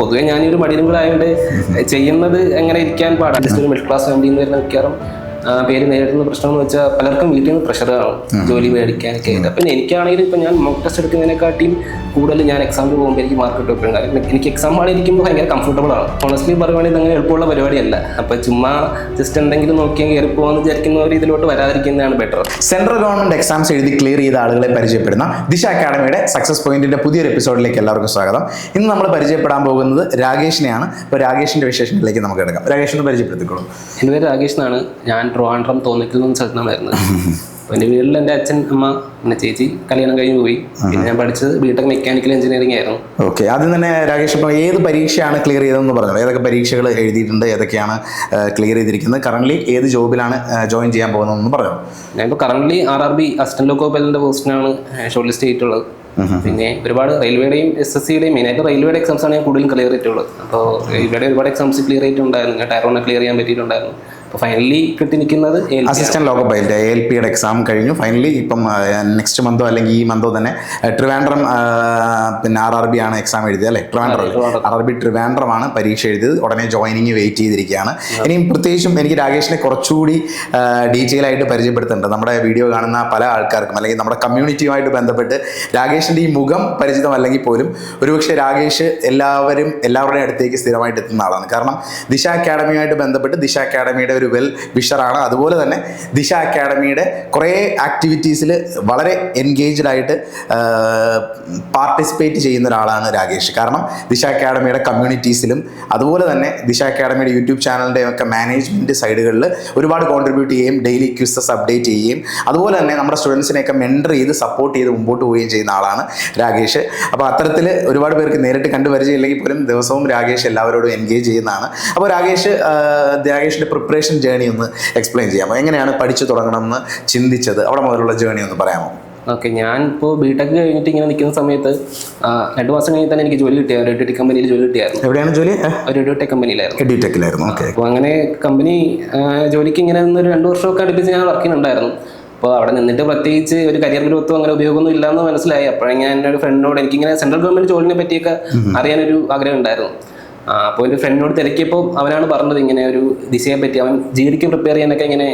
പൊതുവെ ഞാനൊരു മടിയും കൂടെ ആയതുകൊണ്ട് ചെയ്യുന്നത് എങ്ങനെ ഇരിക്കാൻ പാടാണ്. ജസ്റ്റ് ഒരു മിഡിൽ ക്ലാസ് ഫാമിലിയിൽ നിന്ന് വരുന്ന മിക്കവാറും പേര് നേരിടുന്ന പ്രശ്നം എന്ന് വെച്ചാൽ പലർക്കും വീട്ടിൽ നിന്ന് പ്രഷറാണ് ജോലി മേടിക്കാനൊക്കെ ആയിട്ട്. അപ്പം എനിക്കാണെങ്കിലും ഇപ്പം ഞാൻ മോക്ക് ടെസ്റ്റ് എടുക്കുന്നതിനെക്കാട്ടിയും കൂടുതൽ ഞാൻ എക്സാമിന് പോകുമ്പോൾ എനിക്ക് മാർക്ക് കിട്ടും എപ്പോഴും. കാരണം എനിക്ക് എക്സാം ഹാളിരിക്കുമ്പോൾ ഭയങ്കര കംഫർട്ടബിൾ ആണ്. ഓണസ്റ്റ്ലി പറയുകയാണെങ്കിൽ അങ്ങനെ എളുപ്പമുള്ള പരിപാടിയല്ല. അപ്പം ചുമ്മാ ജസ്റ്റ് എന്തെങ്കിലും നോക്കിയാൽ കയറി പോകാമെന്ന് വിചാരിക്കുന്ന ഒരു ഇതിലോട്ട് വരാതിരിക്കുന്നതാണ് ബെറ്റർ. സെൻട്രൽ ഗവൺമെന്റ് എക്സാംസ് എഴുതി ക്ലിയർ ചെയ്ത ആളുകളെ പരിചയപ്പെടുന്ന ദിശ അക്കാഡമിയുടെ സക്സസ് പോയിന്റിന്റെ പുതിയൊരു എപ്പിസോഡിലേക്ക് എല്ലാവർക്കും സ്വാഗതം. ഇന്ന് നമ്മൾ പരിചയപ്പെടാൻ പോകുന്നത് രാകേഷിനെയാണ്. അപ്പോൾ രാകേഷിന്റെ വിശേഷങ്ങളിലേക്ക് നമുക്ക് എടുക്കാം. രാകേഷ് ഒന്ന് പരിചയപ്പെടുത്തിക്കോളൂ. എൻ്റെ പേര് രാകേഷ് എന്നാണ്. ഞാൻ ട്രിവാൻഡ്രം തോന്നിക്കൽ നിന്ന് സ്ഥലത്താണ് വരുന്നത്. അപ്പോൾ എൻ്റെ വീട്ടിൽ എൻ്റെ അച്ഛൻ, അമ്മ, പിന്നെ ചേച്ചി കല്യാണം കഴിഞ്ഞ് പോയി. പിന്നെ ഞാൻ പഠിച്ചത് ബിടെക് മെക്കാനിക്കൽ എഞ്ചിനീയറിംഗ് ആയിരുന്നു. ഓക്കെ, ആദ്യം തന്നെ രാകേഷ് ഇപ്പോൾ ഏത് പരീക്ഷയാണ് ക്ലിയർ ചെയ്തതെന്ന് പറഞ്ഞത്? ഏതൊക്കെ പരീക്ഷകൾ എഴുതിയിട്ടുണ്ട്, ഏതൊക്കെയാണ് ക്ലിയർ ചെയ്തിരിക്കുന്നത്, കറന്റ് ഏത് ജോബിലാണ് ജോയിൻ ചെയ്യാൻ പോകുന്നതെന്ന് പറഞ്ഞു. ഞാനിപ്പോൾ കറന്റ് RRB അസിസ്റ്റന്റ് ലോക്കോ പൈലറ്റിന്റെ പോസ്റ്റിനാണ് ഷോർട്ട് ലിസ്റ്റ് ചെയ്തിട്ടുള്ളത്. പിന്നെ ഒരുപാട് റെയിൽവേയുടെയും SSCയുടെയും മെയിനായിട്ട് റെയിൽവേയുടെ എക്സാംസ് ആണ് ഞാൻ കൂടുതലും ക്ലിയർ ചെയ്തിട്ടുള്ളത്. അപ്പോൾ റെയിൽവേയുടെ ഒരുപാട് എക്സാംസ് ക്ലിയർ ചെയ്തിട്ടുണ്ടായിരുന്നു. ഞാൻ ടയർ 1 ക്ലിയർ ചെയ്യാൻ പറ്റിയിട്ടുണ്ടായിരുന്നു. അപ്പോൾ ഫൈനലി കിട്ടി നിൽക്കുന്നത് അസിസ്റ്റന്റ് ലോക്കോ പൈലറ്റ് ALPയുടെ എക്സാം കഴിഞ്ഞു. ഫൈനലി ഇപ്പം നെക്സ്റ്റ് മന്തോ അല്ലെങ്കിൽ ഈ മന്തോ തന്നെ ട്രിവാൻഡ്രം പിന്നെ RRB ആണ് എക്സാം എഴുതിയത് അല്ലേ? RRB ട്രിവാൻഡ്രമാണ് പരീക്ഷ എഴുതിയത്. ഉടനെ ജോയിനിങ് വെയിറ്റ് ചെയ്തിരിക്കുകയാണ്. ഇനിയും പ്രത്യേകിച്ചും എനിക്ക് രാകേഷിനെ കുറച്ചുകൂടി ഡീറ്റെയിൽ ആയിട്ട് പരിചയപ്പെടുത്തുന്നുണ്ട്. നമ്മുടെ വീഡിയോ കാണുന്ന പല ആൾക്കാർക്കും അല്ലെങ്കിൽ നമ്മുടെ കമ്മ്യൂണിറ്റിയുമായിട്ട് ബന്ധപ്പെട്ട് രാകേഷിൻ്റെ ഈ മുഖം പരിചിതമല്ലെങ്കിൽ പോലും ഒരുപക്ഷെ രാകേഷ് എല്ലാവരുടെയും അടുത്തേക്ക് സ്ഥിരമായിട്ട് എത്തുന്ന ആളാണ്. കാരണം ദിശ അക്കാഡമിയുമായിട്ട് ബന്ധപ്പെട്ട് ദിശ അക്കാഡമിയുടെ ഒരു വെൽ വിഷറാണ്. അതുപോലെ തന്നെ ദിശ അക്കാഡമിയുടെ കുറേ ആക്ടിവിറ്റീസിൽ വളരെ എൻഗേജ്ഡ് ആയിട്ട് പാർട്ടിസിപ്പേറ്റ് ചെയ്യുന്ന ഒരാളാണ് രാകേഷ്. കാരണം ദിശ അക്കാഡമിയുടെ കമ്മ്യൂണിറ്റീസിലും അതുപോലെ തന്നെ ദിശ അക്കാഡമിയുടെ യൂട്യൂബ് ചാനലിൻ്റെയും ഒക്കെ മാനേജ്മെൻറ്റ് സൈഡുകളിൽ ഒരുപാട് കോൺട്രിബ്യൂട്ട് ചെയ്യുകയും ഡെയിലി ക്വിസസ് അപ്ഡേറ്റ് ചെയ്യുകയും അതുപോലെ തന്നെ നമ്മുടെ സ്റ്റുഡൻസിനെയൊക്കെ മെൻറ്റർ ചെയ്ത് സപ്പോർട്ട് ചെയ്ത് മുമ്പോട്ട് പോവുകയും ചെയ്യുന്ന ആളാണ് രാകേഷ്. അപ്പോൾ അത്തരത്തിൽ ഒരുപാട് പേർക്ക് നേരിട്ട് കണ്ടു പരിചയമില്ലെങ്കിൽ പോലും ദിവസവും രാകേഷ് എല്ലാവരോടും എൻഗേജ് ചെയ്യുന്നതാണ്. അപ്പോൾ രാകേഷിൻ്റെ പ്രിപ്പറേഷൻ ജേണി ഒന്ന് എക്സ്പ്ലെയിൻ ചെയ്യാമോ? എങ്ങനെയാണ് പഠിച്ചു തുടങ്ങണമെന്ന് ചിന്തിച്ചത്? അവിടെ മുതലുള്ള ജേണി ഒന്ന് പറയാമോ? ഓക്കെ, ഞാൻ ഇപ്പോൾ ബിടെക് കഴിഞ്ഞിട്ട് ഇങ്ങനെ നിൽക്കുന്ന സമയത്ത് 2 മാസം കഴിഞ്ഞ് തന്നെ എനിക്ക് ജോലി കിട്ടിയായിരുന്നു. ഒരു എഡ്യൂടെക് കമ്പനിയിൽ ജോലി കിട്ടിയായിരുന്നു. എവിടെയാണ് ജോലി? ഒരു എഡ്യൂടെക് കമ്പനിയിലായിരുന്നു. എഡ്യൂടെക്കിലായിരുന്നു. ഓക്കെ. അപ്പോൾ അങ്ങനെ കമ്പനി ജോലിക്ക് ഇങ്ങനെ ഒരു 2 വർഷമൊക്കെ അടുപ്പിച്ച് ഞാൻ വർക്ക് ചെയ്യുന്നുണ്ടായിരുന്നു. അപ്പോൾ അവിടെ നിന്നിട്ട് പ്രത്യേകിച്ച് ഒരു കരിയർ ഗ്രോത്തും അങ്ങനെ ഉപയോഗമൊന്നും ഇല്ലയെന്ന് മനസ്സിലായി. അപ്പോഴേ ഞാൻ എൻ്റെ ഒരു ഫ്രണ്ടിനോട് എനിക്കിങ്ങനെ സെൻട്രൽ ഗവൺമെൻറ് ജോലിനെ പറ്റിയൊക്കെ അറിയാനൊരു ആഗ്രഹം ഉണ്ടായിരുന്നു. അപ്പോൾ ഒരു ഫ്രണ്ടിനോട് തിരക്കിയപ്പോൾ അവനാണ് പറഞ്ഞത് ഇങ്ങനെ ഒരു ദിശയെ പറ്റി. അവൻ GDക്ക് പ്രിപ്പയർ ചെയ്യാനൊക്കെ ഇങ്ങനെ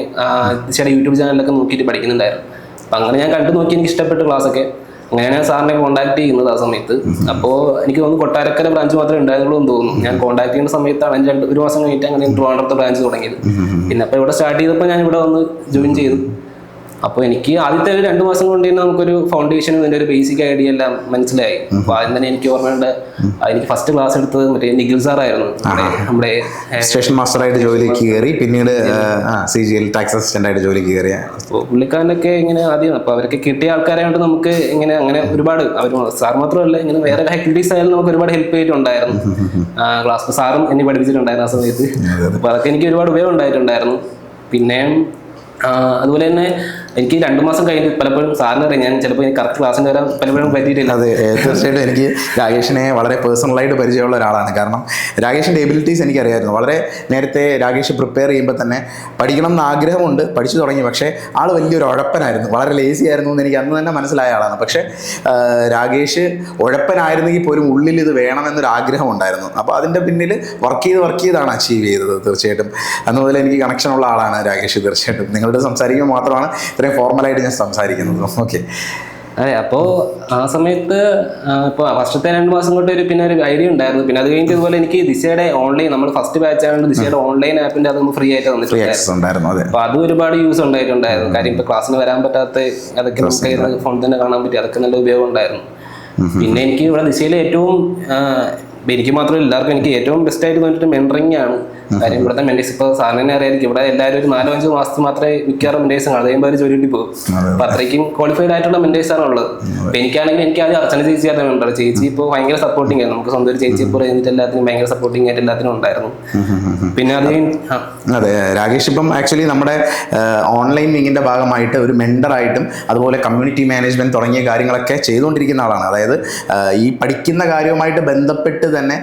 ദിശയുടെ യൂട്യൂബ് ചാനലൊക്കെ നോക്കിയിട്ട് പഠിക്കുന്നുണ്ടായിരുന്നു. അപ്പം അങ്ങനെ ഞാൻ കണ്ടു നോക്കി, എനിക്ക് ഇഷ്ടപ്പെട്ട ക്ലാസ്സൊക്കെ. അങ്ങനെ ഞാൻ സാറിനെ കോൺടാക്ട് ചെയ്യുന്നത് ആ സമയത്ത്. അപ്പോൾ എനിക്ക് തോന്നുന്നു കൊട്ടാരക്കര ബ്രാഞ്ച് മാത്രമേ ഉണ്ടായിരുന്നുള്ളൂ എന്ന് തോന്നുന്നു. ഞാൻ കോൺടാക്ട് ചെയ്യുന്ന സമയത്താണ് 1 മാസം കഴിഞ്ഞിട്ട് അങ്ങനെ ട്രിവാൻഡ്രത്തെ ബ്രാഞ്ച് തുടങ്ങിയത്. പിന്നെ അപ്പോൾ ഇവിടെ സ്റ്റാർട്ട് ചെയ്തപ്പോൾ ഞാൻ ഇവിടെ വന്ന് ജോയിൻ ചെയ്തു. അപ്പോൾ എനിക്ക് ആദ്യത്തെ ഒരു 2 മാസം കൊണ്ട് തന്നെ നമുക്കൊരു ഫൗണ്ടേഷനും ഇതിൻ്റെ ഒരു ബേസിക് ഐഡിയ എല്ലാം മനസ്സിലായി. അപ്പോൾ ആദ്യം തന്നെ എനിക്ക് ഓർമ്മയുണ്ട്, എനിക്ക് ഫസ്റ്റ് ക്ലാസ് എടുത്തത് മറ്റേ നിഖിൽ സാറായിരുന്നു. നമ്മുടെ സ്റ്റേഷൻ മാസ്റ്ററായിട്ട് ജോലിക്ക് കയറി, പിന്നീട് CGL ടാക്സ് അസിസ്റ്റന്റ് ആയിട്ട് ജോലിക്ക് കയറിയ. അപ്പോൾ പുള്ളിക്കാരനൊക്കെ ഇങ്ങനെ ആദ്യം അപ്പോൾ അവരൊക്കെ കിട്ടിയ ആൾക്കാരായിട്ട് നമുക്ക് ഇങ്ങനെ അങ്ങനെ ഒരുപാട് അവർ സാർ മാത്രമല്ല ഇങ്ങനെ വേറെ ആക്ടിവിറ്റീസ് ആയാലും നമുക്ക് ഒരുപാട് ഹെൽപ്പ് ചെയ്തിട്ടുണ്ടായിരുന്നു. ക്ലാസ് സാറും എന്നെ പഠിപ്പിച്ചിട്ടുണ്ടായിരുന്നു ആ സമയത്ത്. അപ്പോൾ അതൊക്കെ എനിക്ക് ഒരുപാട് ഉപയോഗം ഉണ്ടായിട്ടുണ്ടായിരുന്നു. പിന്നെ അതുപോലെ തന്നെ എനിക്ക് 2 മാസം കഴിഞ്ഞ് പലപ്പോഴും സാറിന് അറിയാം, ഞാൻ ചിലപ്പോൾ എനിക്ക് കറക്റ്റ് ക്ലാസ്സിന് വരാൻ പലപ്പോഴും പറ്റിയിട്ടില്ല. അതെ, തീർച്ചയായിട്ടും എനിക്ക് രാകേഷിനെ വളരെ പേഴ്സണലായിട്ട് പരിചയമുള്ള ഒരാളാണ്. കാരണം രാകേഷിൻ്റെ എബിലിറ്റീസ് എനിക്കറിയായിരുന്നു. വളരെ നേരത്തെ രാകേഷ് പ്രിപ്പയർ ചെയ്യുമ്പോൾ തന്നെ പഠിക്കണം എന്ന് ആഗ്രഹമുണ്ട്, പഠിച്ചു തുടങ്ങി. പക്ഷേ ആൾ വലിയൊരു ഉഴപ്പനായിരുന്നു, വളരെ ലേസി ആയിരുന്നു എന്ന് എനിക്ക് അന്ന് തന്നെ മനസ്സിലായ ആളാണ്. പക്ഷേ രാകേഷ് ഉഴപ്പനായിരുന്നെങ്കിൽ പോലും ഉള്ളിൽ ഇത് വേണമെന്നൊരു ആഗ്രഹം ഉണ്ടായിരുന്നു. അപ്പോൾ അതിൻ്റെ പിന്നിൽ വർക്ക് ചെയ്താണ് അച്ചീവ് ചെയ്തത്. തീർച്ചയായിട്ടും അന്ന് മുതൽ എനിക്ക് കണക്ഷനുള്ള ആളാണ് രാകേഷ്. തീർച്ചയായിട്ടും നിങ്ങളുടെ സംസാരിക്കുമ്പോൾ മാത്രമാണ് ഇത്രയും ഫോർമലായിട്ട് ഞാൻ സംസാരിക്കുന്നത്. ഓക്കെ. അതെ, അപ്പോൾ ആ സമയത്ത് ഇപ്പോൾ ഫസ്റ്റത്തെ 2 മാസം കൊണ്ട് പിന്നെ ഒരു ഐഡിയ ഉണ്ടായിരുന്നു. പിന്നെ അത് കഴിഞ്ഞിട്ട് ഇതുപോലെ എനിക്ക് ദിശയുടെ ഓൺലൈൻ, നമ്മൾ ഫസ്റ്റ് ബാച്ച് ആയതുകൊണ്ട് ദിശയുടെ ഓൺലൈൻ ആപ്പിൻ്റെ അതൊന്ന് ഫ്രീ ആയിട്ട് വന്നിട്ടുണ്ടായിരുന്നു. അപ്പോൾ അത് ഒരുപാട് യൂസ് ഉണ്ടായിട്ടുണ്ടായിരുന്നു. കാര്യം ഇപ്പോൾ ക്ലാസ്സിന് വരാൻ പറ്റാത്ത അതൊക്കെ നമുക്ക് ഫോൺ തന്നെ കാണാൻ പറ്റി. അതൊക്കെ നല്ല ഉപയോഗം ഉണ്ടായിരുന്നു. പിന്നെ എനിക്ക് ഇവിടെ ദിശയിലെ ഏറ്റവും എനിക്ക് മാത്രമല്ല എല്ലാവർക്കും എനിക്ക് ഏറ്റവും ബെസ്റ്റ് ആയിട്ട് തോന്നിയിട്ട് മെൻറ്ററിങ് ആണ്. കാര്യം ഇവിടുത്തെ മെൻറ്റേഴ്സ് ഇപ്പോൾ സാറിനെ അറിയായിരിക്കും, ഇവിടെ എല്ലാവരും ഒരു 4-5 മാസത്തിൽ മാത്രമേ മിക്കവാറും മെൻറ്റേഴ്സ് ആണ്. അത് കഴിയുമ്പോൾ അവർ ജോലി കിട്ടി പോകും. അപ്പോൾ അത്രയ്ക്കും ക്വാളിഫൈഡ് ആയിട്ടുള്ള മെൻറ്റേഴ്സ് ആണ് ഉള്ളത്. അപ്പോൾ എനിക്കാണെങ്കിൽ എനിക്ക് ആദ്യം അർച്ചന ചേച്ചി ആയിരുന്നു മെമ്പർ. ചേച്ചി ഇപ്പോൾ ഭയങ്കര സപ്പോർട്ടിങ് ആയിരുന്നു. നമുക്ക് സ്വന്തം ഒരു ചേച്ചി ഇപ്പോൾ കഴിഞ്ഞിട്ട് എല്ലാത്തിനും ഭയങ്കര സപ്പോർട്ടിങ് ആയിട്ട് എല്ലാത്തിനും ഉണ്ടായിരുന്നു. പിന്നെ അതെ, രാകേഷ് ഇപ്പം ആക്ച്വലി നമ്മുടെ ഓൺലൈൻ വിങ്ങിൻ്റെ ഭാഗമായിട്ട് ഒരു മെൻറ്ററായിട്ടും അതുപോലെ കമ്മ്യൂണിറ്റി മാനേജ്മെൻറ്റ് തുടങ്ങിയ കാര്യങ്ങളൊക്കെ ചെയ്തുകൊണ്ടിരിക്കുന്ന ആളാണ്. അതായത് ഈ പഠിക്കുന്ന കാര്യവുമായിട്ട് ബന്ധപ്പെട്ട് തന്നെ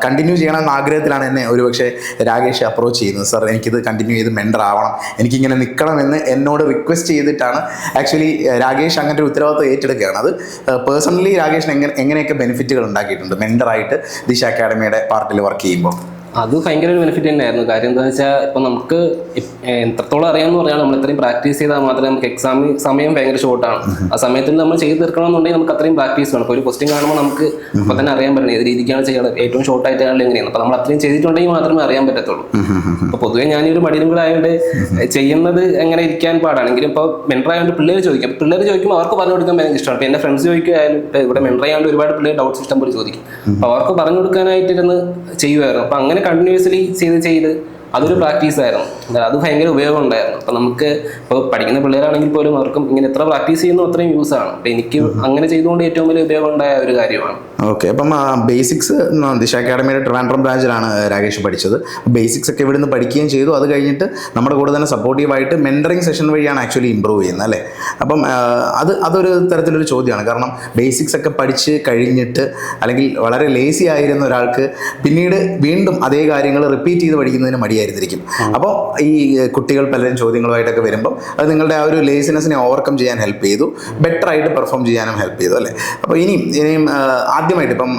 കണ്ടിന്യൂ ചെയ്യണമെന്ന ആഗ്രഹത്തിലാണ് എന്നെ ഒരുപക്ഷെ രാകേഷ് അപ്രോച്ച് ചെയ്യുന്നത്. സാർ എനിക്കിത് കണ്ടിന്യൂ ചെയ്ത് മെൻറ്റർ ആവണം, എനിക്കിങ്ങനെ നിൽക്കണമെന്ന് എന്നോട് റിക്വസ്റ്റ് ചെയ്തിട്ടാണ് ആക്ച്വലി രാകേഷ് അങ്ങനെ ഒരു ഉത്തരവാദിത്വം ഏറ്റെടുക്കുകയാണ്. അത് പേഴ്സണലി രാകേഷിന് എങ്ങനെയൊക്കെ ബെനിഫിറ്റുകൾ ഉണ്ടാക്കിയിട്ടുണ്ട് മെൻറ്ററായിട്ട് ദിശ അക്കാഡമിയുടെ പാർട്ടിൽ വർക്ക് ചെയ്യുമ്പോൾ? അത് ഭയങ്കര ഒരു ബെനിഫിറ്റ് തന്നെയായിരുന്നു. കാര്യം എന്താണെന്ന് വെച്ചാൽ ഇപ്പം നമുക്ക് എത്രത്തോളം അറിയാമെന്ന് പറഞ്ഞാൽ നമ്മൾ ഇത്രയും പ്രാക്ടീസ് ചെയ്താൽ മാത്രമേ നമുക്ക് എക്സാമിന് സമയം ഭയങ്കര ഷോർട്ടാണ്. ആ സമയത്തിൽ നമ്മൾ ചെയ്ത് തീർക്കണമെന്നുണ്ടെങ്കിൽ നമുക്ക് അത്രയും പ്രാക്ടീസ് വേണം. ഇപ്പോൾ ഒരു ക്വസ്റ്റ്യൻ കാണുമ്പോൾ നമുക്ക് അപ്പോൾ തന്നെ അറിയാൻ പറ്റണം ഏത് രീതിക്കാണ് ചെയ്യണത്, ഏറ്റവും ഷോർട്ട് ആയിട്ടാണ് എങ്ങനെയാണ്. അപ്പോൾ നമ്മൾ അത്രയും ചെയ്തിട്ടുണ്ടെങ്കിൽ മാത്രമേ അറിയാൻ പറ്റത്തുള്ളൂ. അപ്പോൾ പൊതുവേ ഞാനൊരു മടിയിലും കൂടെ ആയതുകൊണ്ട് ചെയ്യുന്നത് എങ്ങനെ ഇരിക്കാൻ പാടാണെങ്കിലും ഇപ്പോൾ മെൻറ്ററായതുകൊണ്ട് പിള്ളേർ ചോദിക്കുമ്പോൾ അവർക്ക് പറഞ്ഞു കൊടുക്കാൻ ഭയങ്കര ഇഷ്ടമാണ്. ഇപ്പോൾ എൻ്റെ ഫ്രണ്ട്സ് ചോദിക്കുകയായാലും ഇവിടെ മെൻറ്ററായതുകൊണ്ട് ഒരുപാട് പിള്ളേർ ഡൗട്ട്സ് ഇഷ്ടം പോലെ ചോദിക്കും. അപ്പോൾ അവർക്ക് പറഞ്ഞു കൊടുക്കാനായിട്ടിരുന്ന് ചെയ്യുമായിരുന്നു. അപ്പോൾ അങ്ങനെ കണ്ടിന്യൂസ്ലി ചെയ്ത് അതൊരു പ്രാക്ടീസ് ആയിരുന്നു. അത് ഭയങ്കര ഉപയോഗം ഉണ്ടായിരുന്നു. അപ്പം നമുക്ക് ഇപ്പോൾ പഠിക്കുന്ന പിള്ളേരാണെങ്കിൽ പോലും അവർക്കും ഇങ്ങനെ എത്ര പ്രാക്ടീസ് ചെയ്യുന്നു അത്രയും യൂസ് ആണ്. അപ്പം എനിക്ക് അങ്ങനെ ചെയ്തുകൊണ്ട് ഏറ്റവും വലിയ ഉപയോഗം ഉണ്ടായ ഒരു കാര്യമാണ്. ഓക്കെ, അപ്പം ബേസിക്സ് ദിശ അക്കാഡമിയുടെ ട്രിവാൻഡ്രം ബ്രാഞ്ചിലാണ് രാകേഷ് പഠിച്ചത്. ബേസിക്സ് ഒക്കെ ഇവിടുന്ന് പഠിക്കുകയും ചെയ്തു. അത് കഴിഞ്ഞിട്ട് നമ്മുടെ കൂടെ തന്നെ സപ്പോർട്ടീവായിട്ട് മെൻറ്ററിങ് സെഷൻ വഴിയാണ് ആക്ച്വലി ഇമ്പ്രൂവ് ചെയ്യുന്നത് അല്ലേ? അപ്പം അതൊരു തരത്തിലൊരു ചോദ്യമാണ്. കാരണം ബേസിക്സ് ഒക്കെ പഠിച്ച് കഴിഞ്ഞിട്ട് അല്ലെങ്കിൽ വളരെ ലേസി ആയിരുന്ന ഒരാൾക്ക് പിന്നീട് വീണ്ടും അതേ കാര്യങ്ങൾ റിപ്പീറ്റ് ചെയ്ത് പഠിക്കുന്നതിന് മടിയായിരുന്നിരിക്കും. അപ്പോൾ ഈ കുട്ടികൾ പലരും ചോദ്യങ്ങളുമായിട്ടൊക്കെ വരുമ്പോൾ അത് നിങ്ങളുടെ ആ ഒരു ലേസിനെസ്സിനെ ഓവർകം ചെയ്യാൻ ഹെൽപ്പ് ചെയ്തു, ബെറ്റർ ആയിട്ട് പെർഫോം ചെയ്യാനും ഹെൽപ്പ് ചെയ്തു അല്ലേ? അപ്പോൾ ഇനിയും ആദ്യമായിട്ട് ഇപ്പം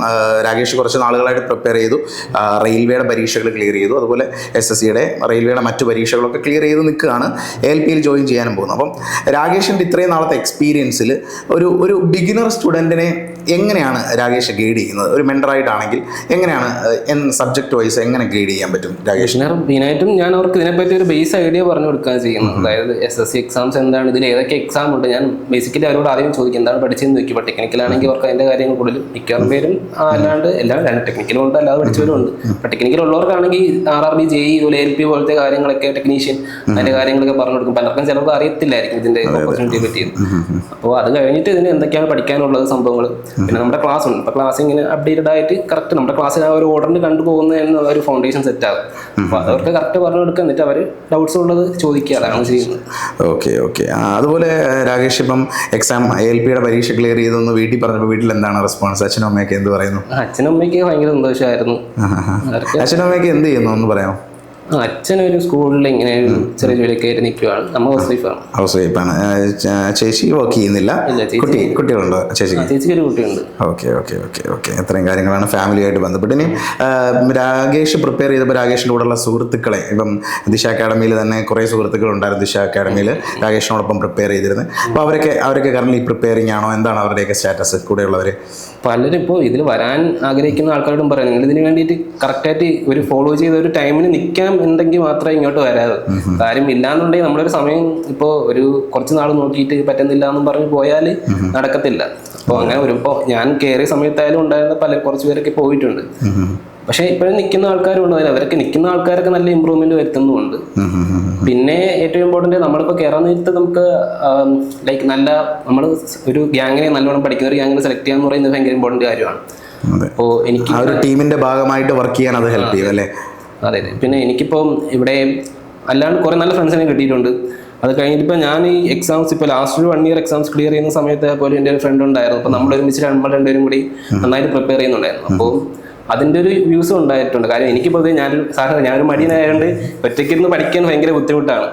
രാകേഷ് കുറച്ച് നാളുകളായിട്ട് പ്രിപ്പയർ ചെയ്തു, റെയിൽവേയുടെ പരീക്ഷകൾ ക്ലിയർ ചെയ്തു, അതുപോലെ SSCയുടെ റെയിൽവേയുടെ മറ്റു പരീക്ഷകളൊക്കെ ക്ലിയർ ചെയ്ത് നിൽക്കുകയാണ്, ALPയിൽ ജോയിൻ ചെയ്യാനും പോകുന്നു. അപ്പം രാകേഷിൻ്റെ ഇത്രയും നാളത്തെ എക്സ്പീരിയൻസിൽ ഒരു ബിഗിനർ സ്റ്റുഡൻറ്റിനെ എങ്ങനെയാണ് രാകേഷ് ഗൈഡ് ചെയ്യുന്നത്? ഒരു മെൻറ്ററായിട്ടാണെങ്കിൽ എങ്ങനെയാണ് സബ്ജക്റ്റ് വൈസ് എങ്ങനെ ഗൈഡ് ചെയ്യാൻ പറ്റും രാകേഷിന്? മെയിനായിട്ടും ഞാൻ അവർക്ക് ഇതിനെപ്പറ്റി ഒരു ബേസ് ഐഡിയ പറഞ്ഞു കൊടുക്കാൻ ചെയ്യുന്നത്. അതായത് SSC എക്സാംസ് എന്താണ്, ഇതിൽ ഏതൊക്കെ എക്സാം ഉണ്ട്, ഞാൻ ബേസിക്കലി അവരോട് ആദ്യം ചോദിക്കും എന്താണ് പഠിച്ചതെന്ന് ചോദിക്കും. ഇപ്പോൾ ടെക്നിക്കലാണെങ്കിൽ അവർക്ക് അതിൻ്റെ കാര്യങ്ങൾ കൂടുതൽ മിക്കവാറും പേരും അല്ലാണ്ട് എല്ലാവരും ടെക്നിക്കലും ഉണ്ട്, അല്ലാതെ പഠിച്ചവരും ഉണ്ട്. അപ്പോൾ ടെക്നിക്കൽ ഉള്ളവർക്കാണെങ്കിൽ RRB JEE ALP പോലത്തെ കാര്യങ്ങളൊക്കെ ടെക്നീഷ്യൻ അതിൻ്റെ കാര്യങ്ങളൊക്കെ പറഞ്ഞു കൊടുക്കും. പലർക്കും ചിലർക്ക് അറിയത്തില്ലായിരിക്കും ഇതിൻ്റെ ഓപ്പർച്യൂണിറ്റിയെ പറ്റി. അപ്പോൾ അത് കഴിഞ്ഞിട്ട് ഇതിന് എന്തൊക്കെയാണ് പഠിക്കാനുള്ളത് സംഭവങ്ങൾ, പിന്നെ നമ്മുടെ ക്ലാസ് ഉണ്ട്. ഇപ്പോൾ ക്ലാസ് ഇങ്ങനെ അപ്ഡേറ്റഡ് ആയിട്ട് കറക്റ്റ് നമ്മുടെ ക്ലാസ്സിൽ ആ ഒരു ഓർഡറിന് കണ്ടുപോകുന്ന ഒരു ഫൗണ്ടേഷൻ സെറ്റ് ആകും. അപ്പോൾ അതവർക്ക് കറക്റ്റ് പറഞ്ഞു കൊടുക്കുക, എന്നിട്ട് അവർ ഡൗട്ട്സ് ഉള്ളത് ചോദിക്കുക, അതാണ് ചെയ്യുന്നത്. ഓക്കെ. അതുപോലെ രാകേഷ് ഇപ്പം എക്സാം ALPയുടെ പരീക്ഷ ക്ലിയർ ചെയ്തൊന്ന് വീട്ടിൽ പറഞ്ഞപ്പോൾ വീട്ടിൽ എന്താണ് റെസ്പോൺസ്? അച്ഛനും അമ്മയൊക്കെ എന്ത് പറയുന്നു? അച്ഛനും അമ്മയ്ക്ക് ഭയങ്കര സന്തോഷമായിരുന്നു. അച്ഛനും അമ്മയൊക്കെ എന്ത് ചെയ്യുന്നു ഒന്ന് പറയാമോ? അച്ഛനൊരു സ്കൂളിൽ ഇങ്ങനെ ചെറിയ ജോലിയൊക്കെ ആയിട്ട് നിൽക്കുകയാണ്. അമ്മ ഹൗസ് വൈഫാണ്. ചേച്ചി വർക്ക് ചെയ്യുന്നില്ല? കുട്ടികളുണ്ടോ ചേച്ചിക്ക്? ചേച്ചിക്ക് ഒരു കുട്ടിയുണ്ട്. ഓക്കെ. ഇത്രയും കാര്യങ്ങളാണ് ഫാമിലിയായിട്ട് ബന്ധപ്പെട്ട്. ഇനി രാകേഷ് പ്രിപ്പയർ ചെയ്തപ്പോൾ രാകേഷിൻ്റെ കൂടെയുള്ള സുഹൃത്തുക്കളെ, ഇപ്പം ദിശ അക്കാഡമിയിൽ തന്നെ കുറേ സുഹൃത്തുക്കൾ ഉണ്ടായിരുന്നു ദിശ അക്കാഡമിയിൽ രാകേഷിനോടൊപ്പം പ്രിപ്പയർ ചെയ്തിരുന്നത്. അപ്പോൾ അവരൊക്കെ കറന്റ് പ്രിപ്പയറിംഗ് ആണോ? എന്താണ് അവരുടെയൊക്കെ സ്റ്റാറ്റസ് കൂടെയുള്ളവർ? പലരും ഇപ്പോൾ ഇതിൽ വരാൻ ആഗ്രഹിക്കുന്ന ആൾക്കാരോടും പറയാം, നിങ്ങൾ ഇതിന് വേണ്ടിയിട്ട് കറക്റ്റായിട്ട് ഒരു ഫോളോ ചെയ്ത ഒരു ടൈമിന് നിൽക്കാൻ ഉണ്ടെങ്കിൽ മാത്രമേ ഇങ്ങോട്ട് വരാതെ. കാര്യം ഇല്ലാന്നുണ്ടെങ്കിൽ നമ്മളൊരു സമയം ഇപ്പോൾ ഒരു കുറച്ച് നാൾ നോക്കിയിട്ട് പറ്റുന്നില്ല എന്നും പറഞ്ഞ് പോയാൽ നടക്കത്തില്ല. അപ്പോൾ അങ്ങനെ വരുമ്പോൾ ഞാൻ കയറിയ സമയത്തായാലും ഉണ്ടായിരുന്ന കുറച്ച് പേരൊക്കെ പോയിട്ടുണ്ട്. പക്ഷേ ഇപ്പോഴും നിൽക്കുന്ന ആൾക്കാരുണ്ട്. അവരൊക്കെ നിൽക്കുന്ന ആൾക്കാരൊക്കെ നല്ല ഇമ്പ്രൂവ്മെന്റ് വരുത്തുന്നുമുണ്ട്. പിന്നെ ഏറ്റവും ഇമ്പോർട്ടൻ്റ് നമ്മളിപ്പോൾ കയറാൻ നേരത്ത് നമുക്ക് ലൈക്ക് നമ്മൾ ഒരു ഗ്യാങ്ങിനെ നല്ലോണം പഠിക്കുന്ന ഒരു ഗ്യാങ്ങിനെ സെലക്ട് ചെയ്യാന്ന് പറയുന്നത് ഭയങ്കര ഇമ്പോർട്ടൻ്റ് കാര്യമാണ്. അപ്പോൾ എനിക്ക് ഒരു ടീമിന്റെ ഭാഗമായിട്ട് വർക്ക് ചെയ്യാൻ അത് ഹെൽപ്പ് ചെയ്യും അല്ലേ? അതെ. പിന്നെ എനിക്കിപ്പോൾ ഇവിടെ അല്ലാണ്ട് കുറേ നല്ല ഫ്രണ്ട്സിനെ കിട്ടിയിട്ടുണ്ട്. അത് കഴിഞ്ഞിട്ടിപ്പോൾ ഞാൻ ഈ എക്സാംസ് ഇപ്പോൾ ലാസ്റ്റ് ഒരു 1 year എക്സാംസ് ക്ലിയർ ചെയ്യുന്ന സമയത്ത് പോലും എൻ്റെ ഒരു ഫ്രണ്ട് ഉണ്ടായിരുന്നു. അപ്പോൾ നമ്മൾ ഒരുമിച്ച് നമ്മൾ രണ്ടുപേരും കൂടി നന്നായിട്ട് പ്രിപ്പയർ ചെയ്യുന്നുണ്ടായിരുന്നു. അപ്പോൾ അതിൻ്റെ ഒരു വ്യൂസും ഉണ്ടായിട്ടുണ്ട്. കാര്യം എനിക്ക് പൊതുവെ ഞാനൊരു മടിയനായതുകൊണ്ട് ഒറ്റയ്ക്കിരുന്ന് പഠിക്കാൻ ഭയങ്കര ബുദ്ധിമുട്ടാണ്.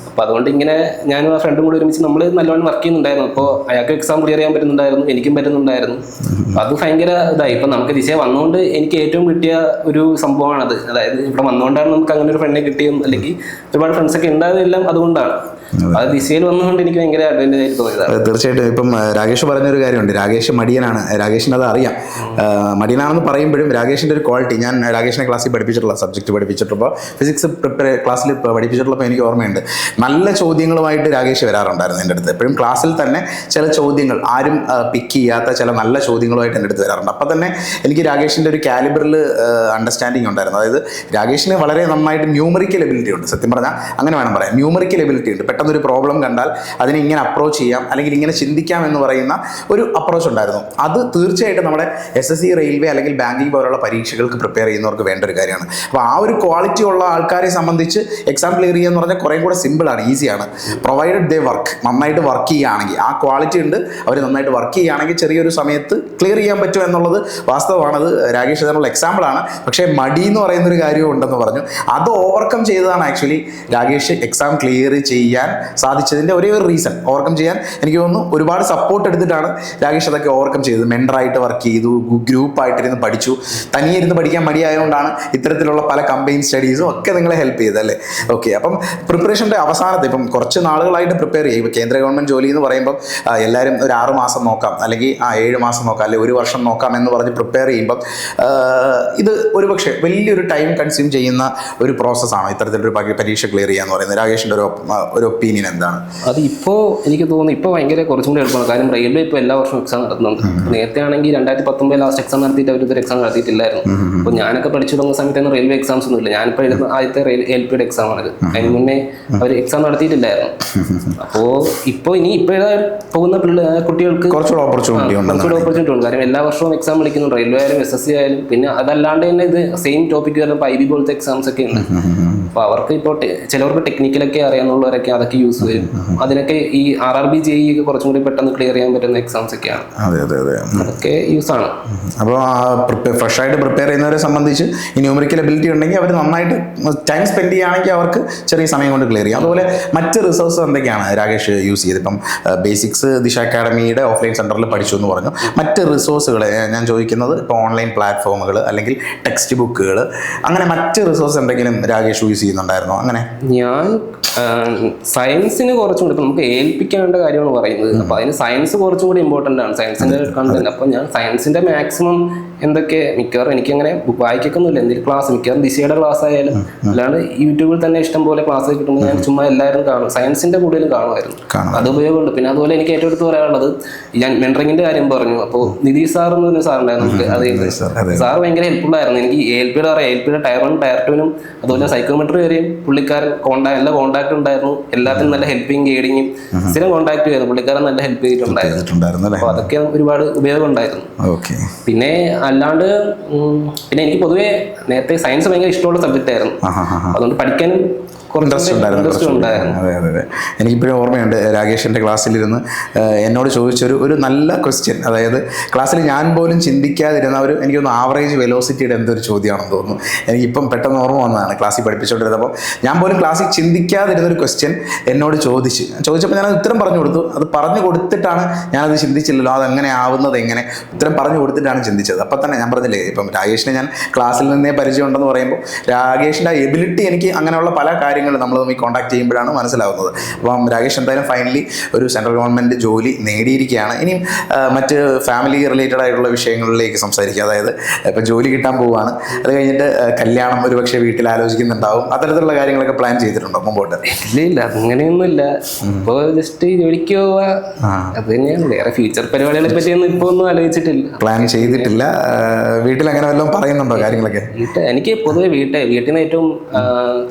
അപ്പോൾ അതുകൊണ്ട് ഇങ്ങനെ ഞാനും ആ ഫ്രണ്ടും കൂടി ഒരുമിച്ച് നമ്മൾ നല്ലോണം വർക്ക് ചെയ്യുന്നുണ്ടായിരുന്നു. അപ്പോൾ അയാൾക്ക് എക്സാം ക്ലിയർ ചെയ്യാൻ പറ്റുന്നുണ്ടായിരുന്നു, എനിക്കും പറ്റുന്നുണ്ടായിരുന്നു. അത് ഭയങ്കര ഇതായി. ഇപ്പം നമുക്ക് ദിശ വന്നുകൊണ്ട് എനിക്ക് ഏറ്റവും കിട്ടിയ ഒരു സംഭവമാണത്. അതായത് ഇവിടെ വന്നുകൊണ്ടാണ് നമുക്ക് അങ്ങനെ ഒരു ഫ്രണ്ടിനെ കിട്ടിയും, അല്ലെങ്കിൽ ഒരുപാട് ഫ്രണ്ട്സൊക്കെ ഉണ്ടായതെല്ലാം അതുകൊണ്ടാണ്. അത് ദിശയിൽ വന്നുകൊണ്ട് എനിക്ക് ഭയങ്കര അഡ്വാൻറ്റേജ് ആയിട്ട് തോന്നിയതാണ്. തീർച്ചയായിട്ടും. ഇപ്പം രാകേഷ് പറഞ്ഞൊരു കാര്യമുണ്ട്, രാകേഷ് മടിയനാണ്. രാകേഷിന് അത് അറിയാം. മടിയനാണെന്ന് പറയുമ്പോഴും രാകേഷിൻ്റെ ഒരു ക്വാളിറ്റി, ഞാൻ രാകേഷിനെ ക്ലാസ്സിൽ പഠിപ്പിച്ചിട്ടുള്ള സബ്ജക്റ്റ് പഠിപ്പിച്ചിട്ടുള്ളപ്പോൾ ഫിസിക്സ് ക്ലാസ്സിൽ പഠിപ്പിച്ചിട്ടുള്ളപ്പോൾ എനിക്ക് ഓർമ്മയുണ്ട്, നല്ല ചോദ്യങ്ങളുമായിട്ട് രാകേഷ് വരാറുണ്ടായിരുന്നു എൻ്റെ അടുത്ത്. എപ്പോഴും ക്ലാസ്സിൽ തന്നെ ചില ചോദ്യങ്ങൾ ആരും പിക്ക് ചെയ്യാത്ത ചില നല്ല ചോദ്യങ്ങളുമായിട്ട് എൻ്റെ അടുത്ത് വരാറുണ്ട്. അപ്പം തന്നെ എനിക്ക് രാകേഷിൻ്റെ ഒരു കാലിബറിൽ അണ്ടർസ്റ്റാൻഡിങ് ഉണ്ടായിരുന്നു. അതായത് രാകേഷിന് വളരെ നന്നായിട്ട് ന്യൂമറിക്കൽ എബിലിറ്റി ഉണ്ട്. സത്യം പറഞ്ഞാൽ അങ്ങനെ വേണം പറയാം, ന്യൂമറിക്കൽ എബിലിറ്റി ഉണ്ട്. പെട്ടെന്നൊരു പ്രോബ്ലം കണ്ടാൽ അതിനെ ഇങ്ങനെ അപ്രോച്ച് ചെയ്യാം, അല്ലെങ്കിൽ ഇങ്ങനെ ചിന്തിക്കാം എന്ന് പറയുന്ന ഒരു അപ്രോച്ച് ഉണ്ടായിരുന്നു. അത് തീർച്ചയായിട്ടും നമ്മുടെ SSC റെയിൽവേ അല്ലെങ്കിൽ ബാങ്കിങ് പോലുള്ള പരീക്ഷകൾക്ക് പ്രിപ്പയർ ചെയ്യുന്നവർക്ക് വേണ്ട ഒരു കാര്യമാണ്. അപ്പോൾ ആ ഒരു ക്വാളിറ്റി ഉള്ള ആൾക്കാരെ സംബന്ധിച്ച് എക്സാം ക്ലിയർ ചെയ്യുക എന്ന് പറഞ്ഞാൽ കുറേ കൂടെ സിമ്പിളാണ്. സിമ്പിളാണ്, ഈസിയാണ്. പ്രൊവൈഡഡ് ദേ വർക്ക്, നന്നായിട്ട് വർക്ക് ചെയ്യുകയാണെങ്കിൽ, ആ ക്വാളിറ്റി ഉണ്ട്, അവർ നന്നായിട്ട് വർക്ക് ചെയ്യുകയാണെങ്കിൽ ചെറിയൊരു സമയത്ത് ക്ലിയർ ചെയ്യാൻ പറ്റും എന്നുള്ളത് വാസ്തവമാണത്. രാകേഷ് അതിനുള്ള എക്സാമ്പിളാണ്. പക്ഷേ മടി എന്ന് പറയുന്നൊരു കാര്യവും ഉണ്ടെന്ന് പറഞ്ഞു. അത് ഓവർകം ചെയ്തതാണ് ആക്ച്വലി രാകേഷ് എക്സാം ക്ലിയർ ചെയ്യാൻ സാധിച്ചതിൻ്റെ ഒരേ ഒരു റീസൺ. ഓവർകം ചെയ്യാൻ എനിക്ക് തോന്നുന്നു ഒരുപാട് സപ്പോർട്ട് എടുത്തിട്ടാണ് രാകേഷ് അതൊക്കെ ഓവർകം ചെയ്തത്. മെൻറ്ററായിട്ട് വർക്ക് ചെയ്തു, ഗ്രൂപ്പായിട്ടിരുന്ന് പഠിച്ചു. തനിയെ ഇരുന്ന് പഠിക്കാൻ മടിയായതുകൊണ്ടാണ് ഇത്തരത്തിലുള്ള പല കമ്പൈൻ സ്റ്റഡീസും ഒക്കെ നിങ്ങളെ ഹെൽപ്പ് ചെയ്തത് അല്ലേ? ഓക്കെ, അപ്പം പ്രിപ്പറേഷൻ്റെ അവസാനത്തെ ഇപ്പം കുറച്ച് നാളുകളായിട്ട് പ്രിപ്പയർ ചെയ്യും. ഇപ്പോൾ കേന്ദ്ര ഗവൺമെൻറ് ജോലി എന്ന് പറയുമ്പം എല്ലാവരും ഒരു 6 മാസം നോക്കാം, അല്ലെങ്കിൽ 7 മാസം നോക്കാം, അല്ലെങ്കിൽ 1 വർഷം നോക്കാം എന്ന് പറഞ്ഞ് പ്രിപ്പയർ ചെയ്യുമ്പം ഇത് ഒരുപക്ഷെ വലിയൊരു ടൈം കൺസ്യൂം ചെയ്യുന്ന ഒരു പ്രോസസ്സാണ് ഇത്തരത്തിലൊരു പരീക്ഷ ക്ലിയർ ചെയ്യാന്ന് പറയുന്നത്. രാകേഷിൻ്റെ ഒരു ഒപ്പീനിയൻ എന്താണ്? അത് ഇപ്പോൾ എനിക്ക് തോന്നുന്നു ഇപ്പോൾ ഭയങ്കര കുറച്ചും കൂടി എളുപ്പമാണ്. കാര്യം റെയിൽവേ ഇപ്പോൾ എല്ലാ വർഷവും എക്സാം നടത്തുന്നുണ്ട്. നേരത്തെ ആണെങ്കിൽ 2019 ലാസ്റ്റ് എക്സാം നടത്തിയിട്ട് അവരിതൊരു എക്സാം നടത്തിയിട്ടില്ലായിരുന്നു. അപ്പോൾ ഞാനൊക്കെ പഠിച്ചു തുടങ്ങുന്ന സമയത്തൊന്നും റെയിൽവേ എക്സാംസ് ഒന്നുമില്ല. ഞാനിപ്പോൾ എഴുതുന്ന ആദ്യത്തെ LPയുടെ എക്സാം ആണിത്. അതിന് മുന്നേ അവർ എക്സാം നടത്തിയിട്ടില്ലായിരുന്നു. അപ്പോൾ ഇപ്പോൾ എഴുതാൻ പോകുന്ന കുട്ടികൾക്ക് കുറച്ചുകൂടെ ഓപ്പർച്യൂണിറ്റി ഉണ്ട്. കാര്യം എല്ലാ വർഷവും എക്സാം വിളിക്കുന്നുണ്ട്, റെയിൽവേ ആയാലും SSC ആയാലും. പിന്നെ അതല്ലാണ്ട് തന്നെ ഇത് സെയിം ടോപ്പിക് വരുമ്പോൾ IB പോലത്തെ എക്സാംസ് ഒക്കെ ഉണ്ട്. അപ്പോൾ അവർക്ക് ഇപ്പോൾ ചിലവർക്ക് ടെക്നിക്കലൊക്കെ അറിയാവുന്നവരൊക്കെ അതൊക്കെ യൂസ് ചെയ്യും. അതിനൊക്കെ ഈ RRB JEE ഒക്കെ കുറച്ചും കൂടി പെട്ടെന്ന് ക്ലിയർ ചെയ്യാൻ പറ്റുന്ന എക്സാംസ് ഒക്കെയാണ്. അതൊക്കെ യൂസ് ആണ്. അപ്പോൾ ഫ്രഷ് ആയിട്ട് പ്രിപ്പയർ ചെയ്യുന്നവരെ സംബന്ധിച്ച് ഈ ന്യൂമറിക്കൽ എബിലിറ്റി ഉണ്ടെങ്കിൽ അവർ നന്നായിട്ട് ടൈം സ്പെൻഡ് ചെയ്യുകയാണെങ്കിൽ അവർക്ക് ചെറിയ സമയം കൊണ്ട് ക്ലിയർ ചെയ്യാം. അതുപോലെ മറ്റ് റിസോഴ്സ് എന്തൊക്കെയാണ് രാകേഷ് യൂസ് ചെയ്ത്? ഇപ്പം ബേസിക്സ് ദിശ അക്കാഡമിയുടെ ഓഫ്ലൈൻ സെൻറ്ററിൽ പഠിച്ചു എന്ന് പറഞ്ഞു. മറ്റ് റിസോഴ്സുകൾ ഞാൻ ചോദിക്കുന്നത് ഇപ്പോൾ ഓൺലൈൻ പ്ലാറ്റ്ഫോമുകൾ അല്ലെങ്കിൽ ടെക്സ്റ്റ് ബുക്കുകൾ, അങ്ങനെ മറ്റ് റിസോഴ്സ് എന്തെങ്കിലും രാകേഷ് യൂസ് ചെയ്യുന്നുണ്ടായിരുന്നോ? അങ്ങനെ ഞാൻ സയൻസിന് കുറച്ചും കൂടി, ഇപ്പം നമുക്ക് ഏൽപ്പിക്കേണ്ട കാര്യമാണ് പറയുന്നത്. അപ്പോൾ അതിന് സയൻസ് കുറച്ചും കൂടി ഇമ്പോർട്ടൻ്റ് ആണ്, സയൻസിൻ്റെ കണ്ടന്റ്. അപ്പോൾ ഞാൻ സയൻസിൻ്റെ മാക്സിമം എന്തൊക്കെ മിക്കവാറും എനിക്കങ്ങനെ വായിക്കൊന്നുമില്ല. എന്തെങ്കിലും ക്ലാസ് മിക്കവാറും ദിശയുടെ ക്ലാസ് ആയാലും അല്ലാണ്ട് യൂട്യൂബിൽ തന്നെ ഇഷ്ടം പോലെ ക്ലാസ് കിട്ടുമ്പോൾ ഞാൻ ചുമ്മാ എല്ലാവരും കാണും, സയൻസിൻ്റെ കൂടുതലും കാണുമായിരുന്നു. അത് ഉപയോഗമുണ്ട്. പിന്നെ അതുപോലെ എനിക്ക് ഏറ്റവും എടുത്ത് പറയാനുള്ളത്, ഞാൻ മെൻറ്ററിങ്ങിൻ്റെ കാര്യം പറഞ്ഞു. അപ്പോൾ നിതീഷ് സാർ എന്ന് പറഞ്ഞ സാറുണ്ടായിരുന്നു നമുക്ക്. അത് സാർ ഭയങ്കര ഹെൽപ്ഫുൾ ആയിരുന്നു. എനിക്ക് ALPയുടെ ടയർ 1 ടയർ 2നും അതുപോലെ സൈക്കോമെട്രി വരെയും പുള്ളിക്കാരൻ എല്ലാ കോൺടാക്ട് ഉണ്ടായിരുന്നു. എല്ലാത്തിനും നല്ല ഹെൽപ്പിങ് ഗൈഡിങ്ങും സ്ഥിരം കോൺടാക്ട് ചെയ്യുന്നു. പുള്ളിക്കാരൻ നല്ല ഹെൽപ്പ് ചെയ്തിട്ടുണ്ടായിരുന്നു. അപ്പോൾ അതൊക്കെ ഒരുപാട് ഉപയോഗം ഉണ്ടായിരുന്നു. പിന്നെ അല്ലാണ്ട് എനിക്ക് പൊതുവേ നേരത്തെ സയൻസ് ഭയങ്കര ഇഷ്ടമുള്ള സബ്ജക്റ്റ് ആയിരുന്നു. അതുകൊണ്ട് പഠിക്കാനും ഇൻട്രസ്റ്റ് ഉണ്ടായിരുന്നു. അതെ. എനിക്കിപ്പോഴും ഓർമ്മയുണ്ട്, രാകേഷിൻ്റെ ക്ലാസ്സിലിരുന്ന് എന്നോട് ചോദിച്ചൊരു നല്ല ക്വസ്റ്റ്യൻ. അതായത് ക്ലാസ്സിൽ ഞാൻ പോലും ചിന്തിക്കാതിരുന്ന എനിക്കൊന്ന് ആവറേജ് വെലോസിറ്റിയുടെ എന്തൊരു ചോദ്യമാണെന്ന് തോന്നുന്നു. എനിക്കിപ്പം പെട്ടെന്ന് ഓർമ്മ വന്നതാണ് ക്ലാസ്സിൽ പഠിപ്പിച്ചുകൊണ്ടിരുന്നപ്പോൾ. ഞാൻ പോലും ക്ലാസ്സിൽ ചിന്തിക്കാതിരുന്നൊരു ക്വസ്റ്റ്യൻ എന്നോട് ചോദിച്ചപ്പോൾ ഞാനത് ഉത്തരം പറഞ്ഞു കൊടുത്തു. അത് പറഞ്ഞു കൊടുത്തിട്ടാണ്, ഞാനത് ചിന്തിച്ചില്ലല്ലോ അതെങ്ങനെ ആവുന്നത്, എങ്ങനെ ഉത്തരം പറഞ്ഞു കൊടുത്തിട്ടാണ് ചിന്തിച്ചത്. അപ്പം തന്നെ ഞാൻ പറഞ്ഞില്ലേ, ഇപ്പം രാകേഷിനെ ഞാൻ ക്ലാസ്സിൽ നിന്നേ പരിചയമുണ്ടെന്ന് പറയുമ്പോൾ രാകേഷിൻ്റെ എബിലിറ്റി എനിക്ക് അങ്ങനെയുള്ള പല കാര്യങ്ങൾ നമ്മൾ തമ്മിൽ കോൺടാക്ട് ചെയ്യുമ്പോഴാണ് മനസ്സിലാവുന്നത്. അപ്പം രാകേഷ് എന്തായാലും ഫൈനലി ഒരു സെൻട്രൽ ഗവൺമെൻറ് ജോലി നേടിയിരിക്കുകയാണ്. ഇനിയും മറ്റ് ഫാമിലി റിലേറ്റഡ് ആയിട്ടുള്ള വിഷയങ്ങളിലേക്ക് സംസാരിക്കുക. അതായത് ഇപ്പം ജോലി കിട്ടാൻ പോവുകയാണ്, അത് കഴിഞ്ഞിട്ട് കല്യാണം ഒരുപക്ഷെ വീട്ടിൽ ആലോചിക്കുന്നുണ്ടാവും. അത്തരത്തിലുള്ള കാര്യങ്ങളൊക്കെ പ്ലാൻ ചെയ്തിട്ടുണ്ടോ മുമ്പോട്ട്? ഇല്ല, അങ്ങനെയൊന്നുമില്ല. ഇപ്പോൾ ജസ്റ്റ് ജോലിക്ക് പോവുക, അത് തന്നെയാണ്. വേറെ ഫ്യൂച്ചർ പരിപാടികളെ പറ്റിയൊന്നും ഇപ്പോൾ ഒന്നും ആലോചിച്ചിട്ടില്ല, പ്ലാൻ ചെയ്തിട്ടില്ല. വീട്ടിൽ അങ്ങനെ വല്ലതും പറയുന്നുണ്ടോ കാര്യങ്ങളൊക്കെ? എനിക്ക് പൊതുവെ വീട്ടിൽ നിന്ന് ഏറ്റവും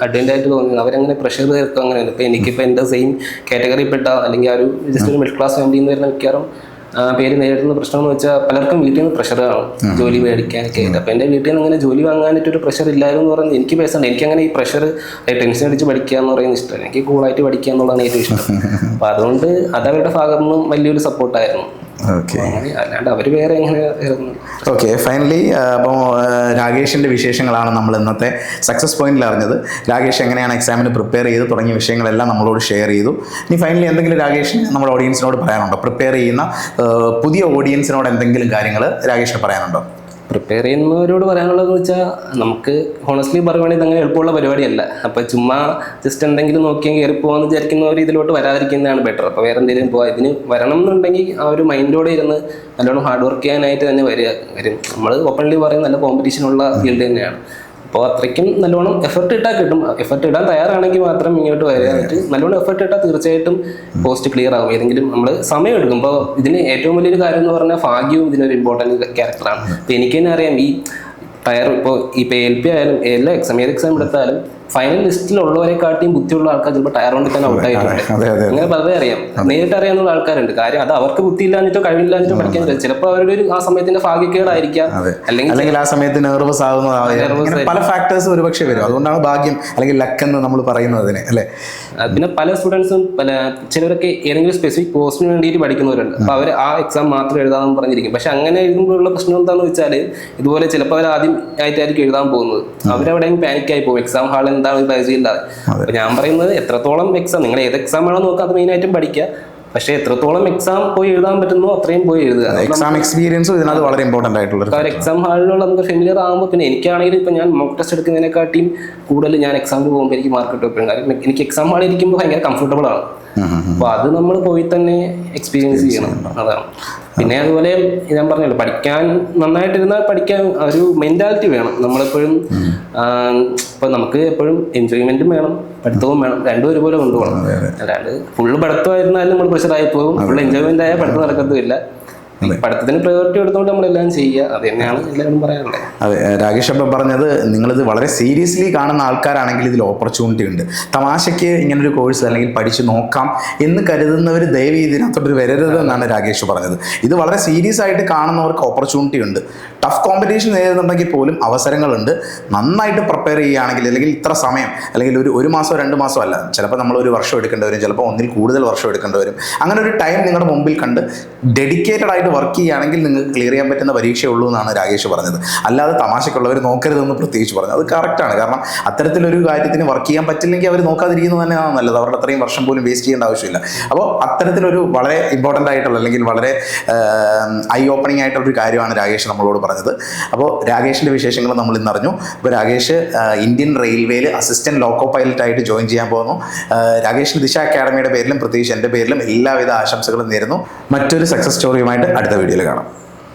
അഡ്വാൻറ്റേജ് ആയിട്ട് തോന്നുന്നത് അവരങ്ങനെ പ്രഷർ തീർക്കും. അങ്ങനെയല്ല. ഇപ്പം എനിക്കിപ്പോൾ എൻ്റെ സെയിം കാറ്റഗറിപ്പെട്ട അല്ലെങ്കിൽ ഒരു ജസ്റ്റ് ഒരു മിഡിൽ ക്ലാസ് ഫാമിലിയിൽ നിന്ന് വരുന്ന മിക്കവാറും പേര് നേരിടുന്ന പ്രശ്നം എന്ന് വെച്ചാൽ പലർക്കും വീട്ടിൽ നിന്ന് പ്രഷർ കാണും ജോലി മേടിക്കാനൊക്കെ ആയിട്ട്. അപ്പോൾ എൻ്റെ വീട്ടിൽ നിന്ന് അങ്ങനെ ജോലി വാങ്ങാനായിട്ടൊരു പ്രഷർ ഇല്ലായിരുന്നു എന്ന് പറയുന്നത് എനിക്ക് പേഴ്സണൽ. എനിക്കങ്ങനെ ഈ പ്രഷർ ടെൻഷൻ അടിച്ച് പഠിക്കുക എന്ന് പറയുന്നത് ഇഷ്ടമല്ല. എനിക്ക് കൂളായിട്ട് പഠിക്കുക എന്നുള്ളതാണ് ഏറ്റവും ഇഷ്ടം. അപ്പോൾ അതുകൊണ്ട് അതവരുടെ ഭാഗത്തു നിന്നും വലിയൊരു സപ്പോർട്ടായിരുന്നു. അല്ലാണ്ട് അവർ വേറെ എങ്ങനെ. ഓക്കെ, ഫൈനലി അപ്പോൾ രാകേഷിൻ്റെ വിശേഷങ്ങളാണ് നമ്മൾ ഇന്നത്തെ സക്സസ് പോയിന്റിൽ അറിഞ്ഞത്. രാകേഷ് എങ്ങനെയാണ് എക്സാമിന് പ്രിപ്പയർ ചെയ്ത് തുടങ്ങിയ വിഷയങ്ങളെല്ലാം നമ്മളോട് ഷെയർ ചെയ്തു. ഇനി ഫൈനലി എന്തെങ്കിലും രാകേഷിന് നമ്മുടെ ഓഡിയൻസിനോട് പറയാനുണ്ടോ? പ്രിപ്പയർ ചെയ്യുന്ന പുതിയ ഓഡിയൻസിനോട് എന്തെങ്കിലും കാര്യങ്ങൾ രാകേഷിന് പറയാനുണ്ടോ? പ്രിപ്പയർ ചെയ്യുന്നവരോട് പറയാനുള്ളതെന്ന് വെച്ചാൽ, നമുക്ക് ഹോണസ്റ്റ്ലി പറയുകയാണെങ്കിൽ അങ്ങനെ എളുപ്പമുള്ള പരിപാടിയല്ല. അപ്പോൾ ചുമ്മാ ജസ്റ്റ് എന്തെങ്കിലും നോക്കിയാൽ കയറി പോകാമെന്ന് വിചാരിക്കുന്നവർ ഇതിലോട്ട് വരാതിരിക്കുന്നതാണ് ബെറ്റർ. അപ്പോൾ വേറെ എന്തെങ്കിലും പോകാം. ഇതിന് വരണം എന്നുണ്ടെങ്കിൽ ആ ഒരു മൈൻഡോടെ ഇരുന്ന് നല്ലോണം ഹാർഡ് വർക്ക് ചെയ്യാനായിട്ട് തന്നെ വരും. നമ്മൾ ഓപ്പൺലി പറയും നല്ല കോമ്പറ്റീഷനുള്ള ഫീൽഡ് തന്നെയാണ്. അപ്പോൾ അത്രയ്ക്കും നല്ലോണം എഫർട്ട് ഇട്ടാൽ കിട്ടും. എഫർട്ട് ഇടാൻ തയ്യാറാണെങ്കിൽ മാത്രം ഇങ്ങോട്ട് വരാനായിട്ട്. നല്ലോണം എഫർട്ട് ഇട്ടാൽ തീർച്ചയായിട്ടും പോസ്റ്റ് ക്ലിയർ ആകും. ഏതെങ്കിലും നമ്മൾ സമയം എടുക്കും. അപ്പോൾ ഇതിന് ഏറ്റവും വലിയൊരു കാര്യം എന്ന് പറഞ്ഞാൽ ഭാഗ്യവും ഇതിനൊരു ഇമ്പോർട്ടൻറ്റ് ക്യാരക്ടറാണ്. അപ്പോൾ എനിക്ക് തന്നെ അറിയാം, ഈ ടയർ ഇപ്പോൾ LP ആയാലും എല്ലാ ഏത് എക്സാം എടുത്താലും ഫൈനൽ ലിസ്റ്റിലുള്ളവരെക്കാട്ടിയും ബുദ്ധിയുള്ള ആൾക്കാർ ചിലപ്പോൾ ടയർ വണ്ടി തന്നെ ഔട്ടായിട്ടുണ്ട്. അതെ അതെ അങ്ങനെ പലരെ അറിയാം, നേരിട്ട് അറിയാവുന്ന ആൾക്കാരുണ്ട്. കാര്യം അത് അവർക്ക് ബുദ്ധിയില്ലാഞ്ഞിട്ടോ കഴിവില്ലാഞ്ഞിട്ടോ പഠിക്കാൻ പറ്റില്ല. ചിലപ്പോൾ അവരുടെ ഒരു ആ സമയത്തിന്റെ ഭാഗ്യക്കേടായിരിക്കാം, അല്ലെങ്കിൽ ആ സമയത്ത് നെർവസ് ആകുന്നതാവും. പല ഫാക്ടേഴ്സ് ഒരുപക്ഷെ വരും. അതുകൊണ്ടാണ് ഭാഗ്യം അല്ലെങ്കിൽ ലക്ക് എന്ന് നമ്മൾ പറയുന്നതിന് അല്ലേ. പിന്നെ പല സ്റ്റുഡൻസും ചിലരൊക്കെ ഏതെങ്കിലും സ്പെസിഫിക് പോസ്റ്റിന് വേണ്ടിയിട്ട് പഠിക്കുന്നവരുണ്ട്. അപ്പൊ അവർ ആ എക്സാം മാത്രം എഴുതാമെന്ന് പറഞ്ഞിരിക്കും. പക്ഷെ അങ്ങനെ എഴുതുമ്പോഴുള്ള പ്രശ്നം എന്താണെന്ന് വെച്ചാൽ ഇതുപോലെ ചിലപ്പോൾ അവർ ആദ്യം ആയിട്ടായിരിക്കും എഴുതാൻ പോകുന്നത്. അവരവിടെയും പാനിക്കായി പോകും, എക്സാം ഹാൾ എന്താണ് പരിചയമില്ലാതെ. അപ്പൊ ഞാൻ പറയുന്നത് എത്രത്തോളം എക്സാം നിങ്ങൾ ഏത് എക്സാം ആണോ നോക്കുക, അത് മെയിനായിട്ടും പഠിക്കുക. പക്ഷെ എത്രത്തോളം എക്സാം പോയി എഴുതാൻ പറ്റുന്നോ അത്രയും പോയി എഴുതുക. എക്സാം എക്സ്പീരിയൻസ് ഇതിനകത്ത് വളരെ ഇമ്പോർട്ടന്റ് ആയിട്ടുള്ള എക്സാം ഹാളിലുള്ള നമുക്ക് ഫെമിലിയർ ആകുമ്പോൾ പിന്നെ എനിക്കാണെങ്കിൽ ഇപ്പൊ ഞാൻ മോക്ക് ടെസ്റ്റ് എടുക്കുന്നതിനെക്കാട്ടിയും കൂടുതൽ ഞാൻ എക്സാമിന് പോകുമ്പോൾ എനിക്ക് മാർക്ക് കിട്ടും. കാര്യം എനിക്ക് എക്സാം ഹാളിൽ ഇരിക്കുമ്പോൾ ഭയങ്കര കംഫർട്ടബിൾ ആണ്. അപ്പൊ അത് നമ്മൾ പോയി തന്നെ എക്സ്പീരിയൻസ് ചെയ്യണം, അതാണ്. പിന്നെ അതുപോലെ ഞാൻ പറഞ്ഞല്ലോ, പഠിക്കാൻ നന്നായിട്ടിരുന്നാൽ പഠിക്കാൻ ഒരു മെന്റാലിറ്റി വേണം. നമ്മളെപ്പോഴും ഇപ്പൊ നമുക്ക് എപ്പോഴും എൻജോയ്മെന്റും വേണം, പഠിത്തവും വേണം, രണ്ടും ഒരുപോലെ കൊണ്ടുപോകണം. അല്ലാണ്ട് ഫുള്ള് പഠിത്തമായിരുന്നാലും നമ്മൾ പ്രഷറായി പോകും, ഫുൾ എൻജോയ്മെന്റ് ആയാൽ പഠിത്തം നടക്കത്തുമില്ല. പഠിത്തത്തിന് പ്രയോറിറ്റി എടുത്തുകൊണ്ട് നമ്മളെല്ലാം ചെയ്യുക, അത് തന്നെയാണ് എല്ലാവരും പറയാനുള്ളത്. അതെ, രാകേഷ് അപ്പം പറഞ്ഞത് നിങ്ങളിത് വളരെ സീരിയസ്ലി കാണുന്ന ആൾക്കാരാണെങ്കിൽ ഇതിൽ ഓപ്പർച്യൂണിറ്റി ഉണ്ട്. തമാശയ്ക്ക് ഇങ്ങനൊരു കോഴ്സ് അല്ലെങ്കിൽ പഠിച്ച് നോക്കാം എന്ന് കരുതുന്നവർ ദയവ് ഇതിനകത്തോട്ട് വരരുത് എന്നാണ് രാകേഷ് പറഞ്ഞത്. ഇത് വളരെ സീരിയസ് ആയിട്ട് കാണുന്നവർക്ക് ഓപ്പർച്യൂണിറ്റി ഉണ്ട്. ടഫ് കോമ്പറ്റീഷൻ നേരിടുന്നുണ്ടെങ്കിൽ പോലും അവസരങ്ങളുണ്ട്. നന്നായിട്ട് പ്രിപ്പയർ ചെയ്യുകയാണെങ്കിൽ, അല്ലെങ്കിൽ ഇത്ര സമയം, അല്ലെങ്കിൽ ഒരു മാസമോ 2 മാസമോ അല്ല, ചിലപ്പോൾ നമ്മൾ 1 വർഷം എടുക്കേണ്ടി വരും, ചിലപ്പോൾ ഒന്നിൽ കൂടുതൽ വർഷം എടുക്കേണ്ടി വരും. അങ്ങനെ ഒരു ടൈം നിങ്ങളുടെ മുമ്പിൽ കണ്ട് ഡെഡിക്കേറ്റഡ് ആയിട്ട് വർക്ക് ചെയ്യുകയാണെങ്കിൽ നിങ്ങൾക്ക് ക്ലിയർ ചെയ്യാൻ പറ്റുന്ന പരീക്ഷയുള്ളൂ എന്നാണ് രാകേഷ് പറഞ്ഞത്. അല്ലാതെ തമാശക്കുള്ളവർ നോക്കരുതെന്ന് പ്രത്യേകിച്ച് പറഞ്ഞു. അത് കറക്റ്റാണ്. കാരണം അത്തരത്തിലൊരു കാര്യത്തിന് വർക്ക് ചെയ്യാൻ പറ്റില്ലെങ്കിൽ അവർ നോക്കാതിരിക്കുന്നത് തന്നെയാണ് നല്ലത്. അവരുടെ അത്രയും വർഷം പോലും വേസ്റ്റ് ചെയ്യേണ്ട ആവശ്യമില്ല. അപ്പോൾ അത്തരത്തിലൊരു വളരെ ഇമ്പോർട്ടൻ്റ് ആയിട്ടുള്ള, അല്ലെങ്കിൽ വളരെ ഐ ഓപ്പണിംഗ് ആയിട്ടുള്ളൊരു കാര്യമാണ് രാകേഷ് നമ്മളോട് പറഞ്ഞത്. അപ്പോൾ രാകേഷിൻ്റെ വിശേഷങ്ങൾ നമ്മൾ ഇന്ന് അറിഞ്ഞു. അപ്പോൾ രാകേഷ് ഇന്ത്യൻ റെയിൽവേയിൽ അസിസ്റ്റന്റ് ലോക്കോ പൈലറ്റ് ആയിട്ട് ജോയിൻ ചെയ്യാൻ പോകുന്നു. രാകേഷിന് ദിശ അക്കാഡമിയുടെ പേരിലും പ്രത്യേകിച്ച് എൻ്റെ പേരിലും എല്ലാവിധ ആശംസകളും നേരുന്നു. മറ്റൊരു സക്സസ് സ്റ്റോറിയുമായിട്ട് അടുത്ത വീഡിയോയിൽ കാണാം.